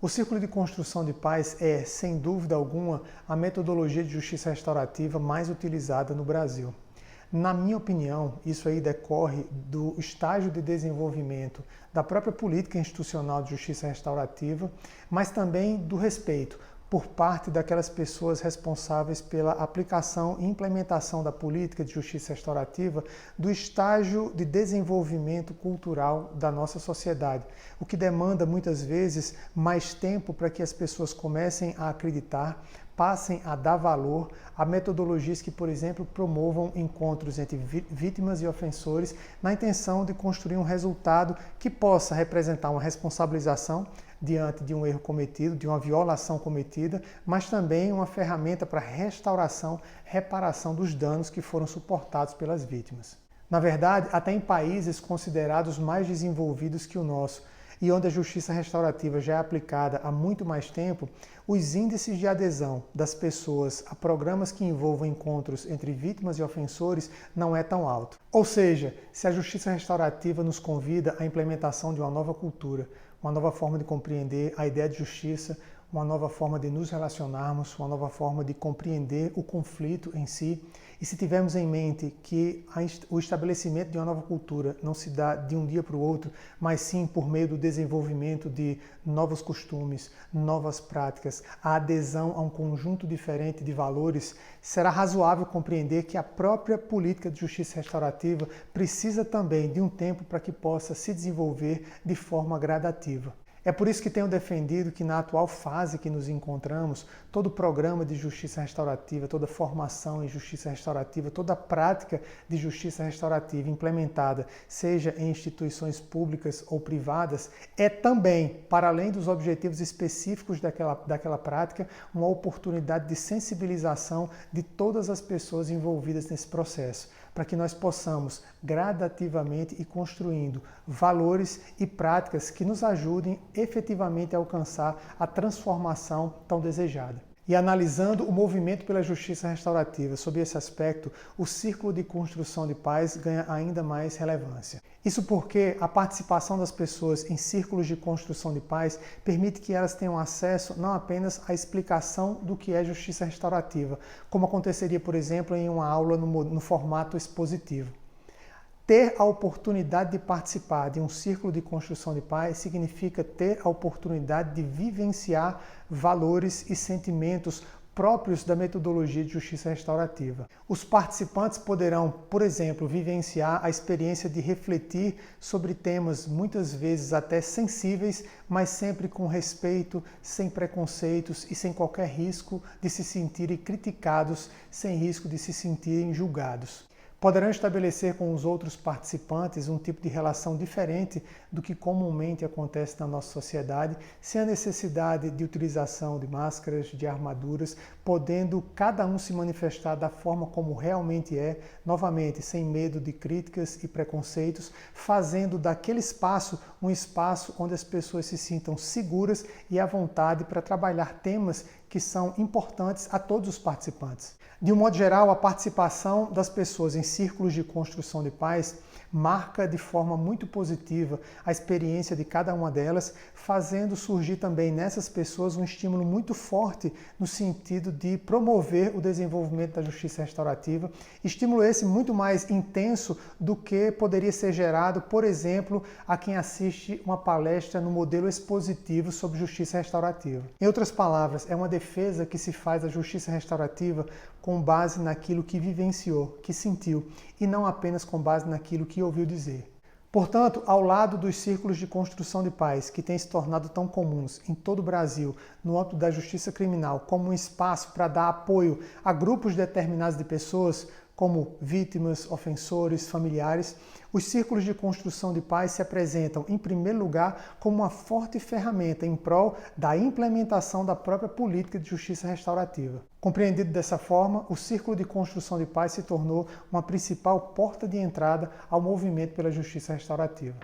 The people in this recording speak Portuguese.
O Círculo de Construção de Paz é, sem dúvida alguma, a metodologia de justiça restaurativa mais utilizada no Brasil. Na minha opinião, isso aí decorre do estágio de desenvolvimento da própria política institucional de justiça restaurativa, mas também do respeito por parte daquelas pessoas responsáveis pela aplicação e implementação da política de justiça restaurativa do estágio de desenvolvimento cultural da nossa sociedade, o que demanda muitas vezes mais tempo para que as pessoas comecem a acreditar, passem a dar valor a metodologias que, por exemplo, promovam encontros entre vítimas e ofensores na intenção de construir um resultado que possa representar uma responsabilização diante de um erro cometido, de uma violação cometida, mas também uma ferramenta para restauração, reparação dos danos que foram suportados pelas vítimas. Na verdade, até em países considerados mais desenvolvidos que o nosso, e onde a justiça restaurativa já é aplicada há muito mais tempo, os índices de adesão das pessoas a programas que envolvam encontros entre vítimas e ofensores não é tão alto. Ou seja, se a justiça restaurativa nos convida à implementação de uma nova cultura, uma nova forma de compreender a ideia de justiça, uma nova forma de nos relacionarmos, uma nova forma de compreender o conflito em si. E se tivermos em mente que o estabelecimento de uma nova cultura não se dá de um dia para o outro, mas sim por meio do desenvolvimento de novos costumes, novas práticas, a adesão a um conjunto diferente de valores, será razoável compreender que a própria política de justiça restaurativa precisa também de um tempo para que possa se desenvolver de forma gradativa. É por isso que tenho defendido que na atual fase que nos encontramos, todo programa de justiça restaurativa, toda formação em justiça restaurativa, toda prática de justiça restaurativa implementada, seja em instituições públicas ou privadas, é também, para além dos objetivos específicos daquela prática, uma oportunidade de sensibilização de todas as pessoas envolvidas nesse processo, para que nós possamos gradativamente ir construindo valores e práticas que nos ajudem efetivamente a alcançar a transformação tão desejada. E analisando o movimento pela justiça restaurativa sob esse aspecto, o Círculo de Construção de Paz ganha ainda mais relevância. Isso porque a participação das pessoas em círculos de construção de paz permite que elas tenham acesso não apenas à explicação do que é justiça restaurativa, como aconteceria, por exemplo, em uma aula no formato expositivo. Ter a oportunidade de participar de um círculo de construção de paz significa ter a oportunidade de vivenciar valores e sentimentos próprios da metodologia de justiça restaurativa. Os participantes poderão, por exemplo, vivenciar a experiência de refletir sobre temas muitas vezes até sensíveis, mas sempre com respeito, sem preconceitos e sem qualquer risco de se sentirem criticados, sem risco de se sentirem julgados. Poderão estabelecer com os outros participantes um tipo de relação diferente do que comumente acontece na nossa sociedade, sem a necessidade de utilização de máscaras, de armaduras, podendo cada um se manifestar da forma como realmente é, novamente, sem medo de críticas e preconceitos, fazendo daquele espaço um espaço onde as pessoas se sintam seguras e à vontade para trabalhar temas que são importantes a todos os participantes. De um modo geral, a participação das pessoas em círculos de construção de paz marca de forma muito positiva a experiência de cada uma delas, fazendo surgir também nessas pessoas um estímulo muito forte no sentido de promover o desenvolvimento da justiça restaurativa, estímulo esse muito mais intenso do que poderia ser gerado, por exemplo, a quem assiste uma palestra no modelo expositivo sobre justiça restaurativa. Em outras palavras, é uma defesa que se faz da justiça restaurativa com base naquilo que vivenciou, que sentiu, e não apenas com base naquilo que ouviu dizer. Portanto, ao lado dos círculos de construção de paz, que têm se tornado tão comuns em todo o Brasil, no âmbito da justiça criminal, como um espaço para dar apoio a grupos determinados de pessoas, como vítimas, ofensores, familiares, os círculos de construção de paz se apresentam, em primeiro lugar, como uma forte ferramenta em prol da implementação da própria política de justiça restaurativa. Compreendido dessa forma, o Círculo de Construção de Paz se tornou uma principal porta de entrada ao movimento pela justiça restaurativa.